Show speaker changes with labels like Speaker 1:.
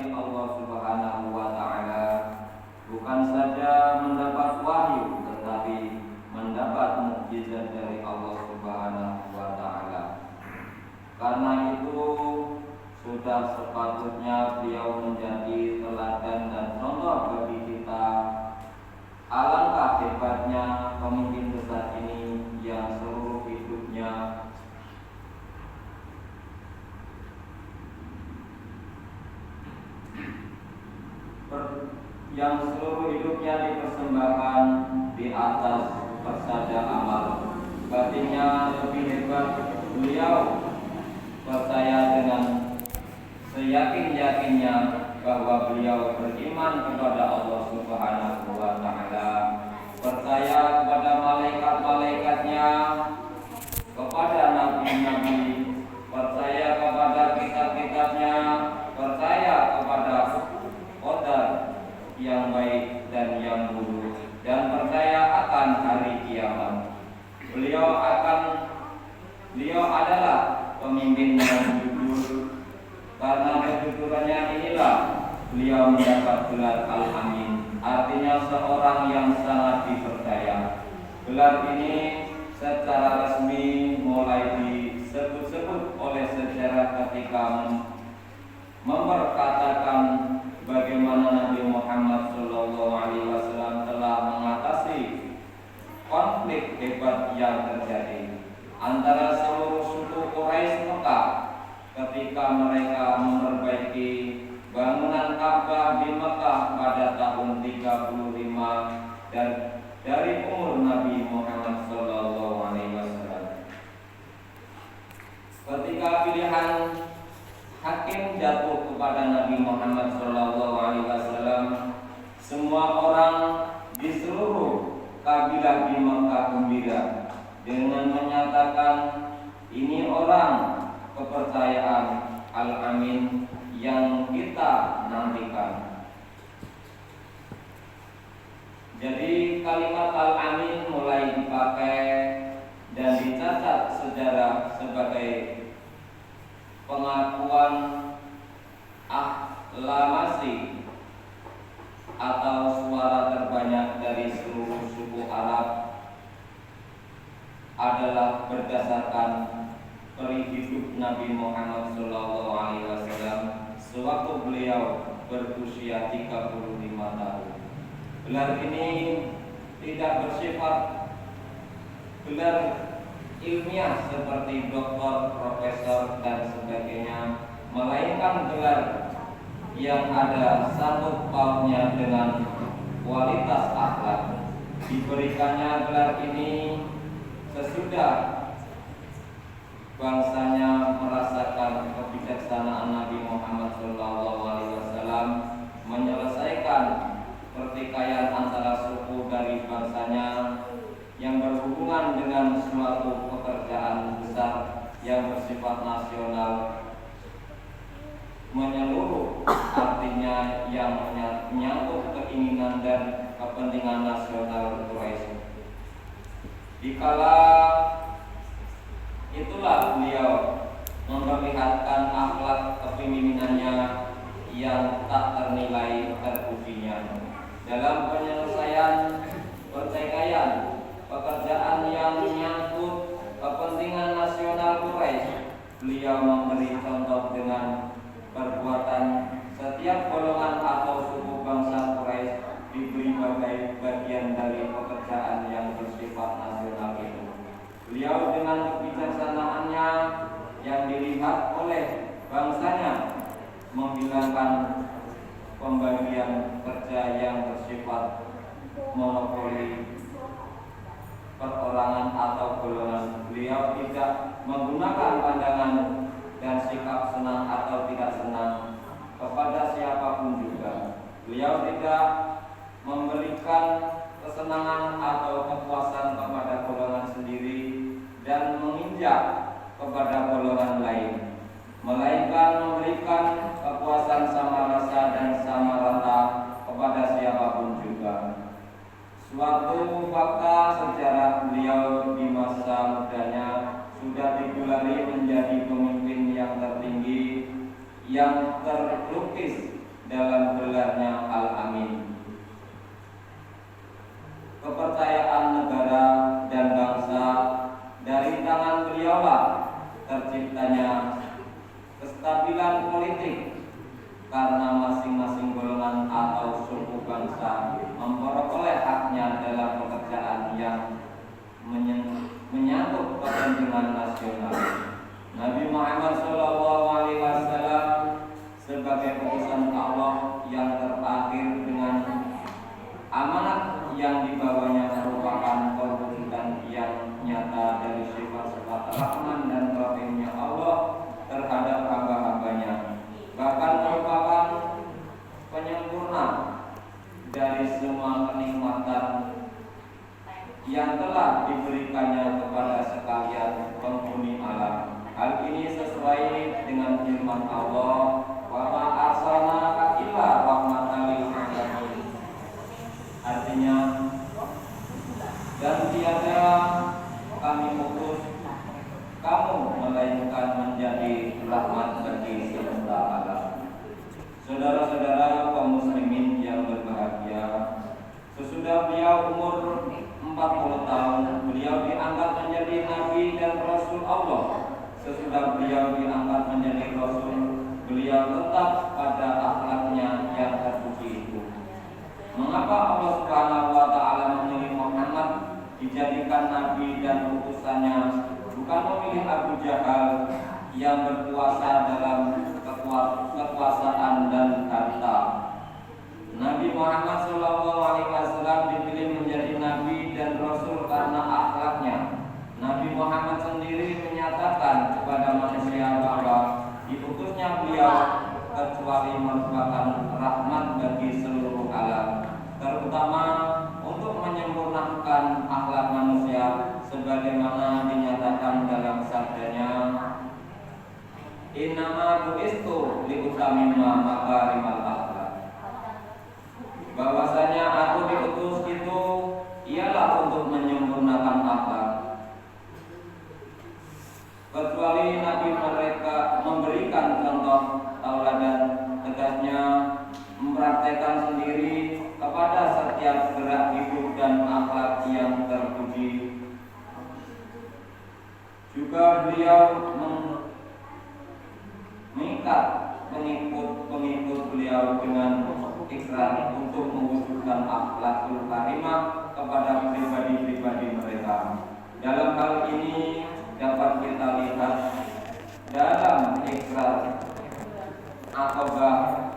Speaker 1: dari Allah Subhanahu wa taala, bukan saja mendapat wahyu tetapi mendapat mukjizat dari Allah Subhanahu wa taala. Karena itu sudah sepatutnya beliau menjadi teladan dan contoh bagi kita. Alangkah hebatnya pemimpin besar ini yang seluruh hidupnya dipersembahkan di atas persada amal. Batinnya lebih hebat, beliau percaya dengan seyakin-yakinnya bahwa beliau beriman kepada Allah Subhanahu wa taala, percaya kepada malaikat-malaikatnya, kepada nabi-nabi, percaya kepada kitab-kitabnya, percaya kepada qadar yang baik dan yang buruk, dan percaya akan hari kiamat. Beliau adalah pemimpin yang jujur. Karena kejujurannya inilah beliau mendapat gelar Al-Amin, artinya seorang yang sangat dipercaya. Gelar ini secara resmi mulai disebut-sebut oleh sejarah ketika memperkatakan bagaimana Nabi Muhammad SAW telah mengatasi konflik hebat yang terjadi antara seluruh suku Quraisy Mekah ketika mereka memperbaiki bangunan Ka'bah di Mekah pada tahun 35 dan dari umur Nabi Muhammad SAW. Ketika pilihan hakim jatuh kepada Nabi Muhammad SAW, semua orang di seluruh kabilah di Mekah gembira dengan menyatakan ini orang kepercayaan Al-Amin yang kita nantikan. Jadi kalimat Al-Amin mulai dipakai dan dicatat sejarah sebagai pengakuan aklamasi atau suara terbanyak dari seluruh suku Arab adalah berdasarkan peri hidup Nabi Muhammad SAW sewaktu beliau berusia 35 tahun. Gelar ini tidak bersifat gelar ilmiah seperti doktor, profesor, dan sebagainya, melainkan gelar yang ada sangkut pautnya dengan kualitas akhlak. Diberikannya gelar ini sesudah bangsanya merasakan kebijaksanaan Nabi Muhammad SAW menyelesaikan pertikaian antara suku dari bangsanya yang berhubungan dengan suatu pekerjaan besar yang bersifat nasional menyeluruh, artinya yang menyangkut keinginan dan kepentingan nasional Quraisy. Dikala itulah beliau memperlihatkan akhlak kepemimpinannya yang tak ternilai terpujinya dalam penyelesaian pertikaian pekerjaan yang menyangkut kepentingan nasional Quraisy. Beliau memberi contoh dengan perbuatan setiap golongan atau suku bangsa Quraisy diberi bagai bagian dari pekerjaan yang bersifat nasional itu. Beliau dengan kebijaksanaannya yang dilihat oleh bangsanya menghilangkan pembagian kerja yang bersifat monopoli perorangan atau golongan. Beliau tidak menggunakan pandangan dan sikap senang atau tidak senang kepada siapapun juga. Beliau tidak memberikan kesenangan atau kepuasan kepada golongan sendiri dan menginjak kepada golongan lain, melainkan memberikan kepuasan sama rasa dan sama rata kepada siapapun juga. Suatu fakta sejarah beliau di masa mudanya sudah digulari menjadi pemimpin yang tertinggi yang terlukis karena masing-masing golongan atau suku bangsa memperoleh haknya dalam pekerjaan yang menyangkut kepentingan nasional. Nabi Muhammad SAW sebagai utusan Allah yang terakhir dengan amanat yang dibawanya merupakan perwujudan yang nyata dari sifat-sifat Rahman dan Rahimnya Allah terhadap hamba-hambanya, bahkan merupakan penyempurna dari semua kenikmatan yang telah diberikannya kepada sekalian penghuni alam. Hal ini sesuai dengan firman Allah, wa ma arsalnaka illa rahmatan lil alamin. Artinya, dan tiada kami utus kamu melainkan menjadi rahmat bagi semesta alam. Saudara-saudara kaum muslimin yang berbahagia, sesudah beliau umur 40 tahun, beliau diangkat menjadi nabi dan rasul Allah. Sesudah beliau diangkat menjadi rasul, beliau tetap pada akhlaknya yang terpuji itu. Mengapa Allah Subhanahu wa taala memilih Muhammad dijadikan nabi dan utusannya, bukan memilih Abu Jahal yang berkuasa dalam kekuasaan dan harta? Nabi Muhammad SAW dipilih menjadi nabi dan rasul karena akhlaknya. Nabi Muhammad sendiri menyatakan kepada manusia bahwa diutusnya beliau kecuali merupakan rahmat bagi seluruh alam, terutama untuk menyempurnakan akhlak manusia sebagaimana dinyatakan dalam sabdanya, innama bu'istu liutamimma makarimal akhlak. Bahwasanya aku diutus itu ialah untuk menyempurnakan akhlak. Kecuali Nabi mereka memberikan contoh tauladan, tegasnya mempraktekkan sendiri kepada setiap gerak hidup dan akhlak yang terpuji. Juga beliau mengikat pengikut-pengikut beliau dengan ikrar untuk mewujudkan akhlakul karimah kepada pribadi-pribadi mereka. Dalam hal ini dapat kita lihat dalam ikrar Aqabah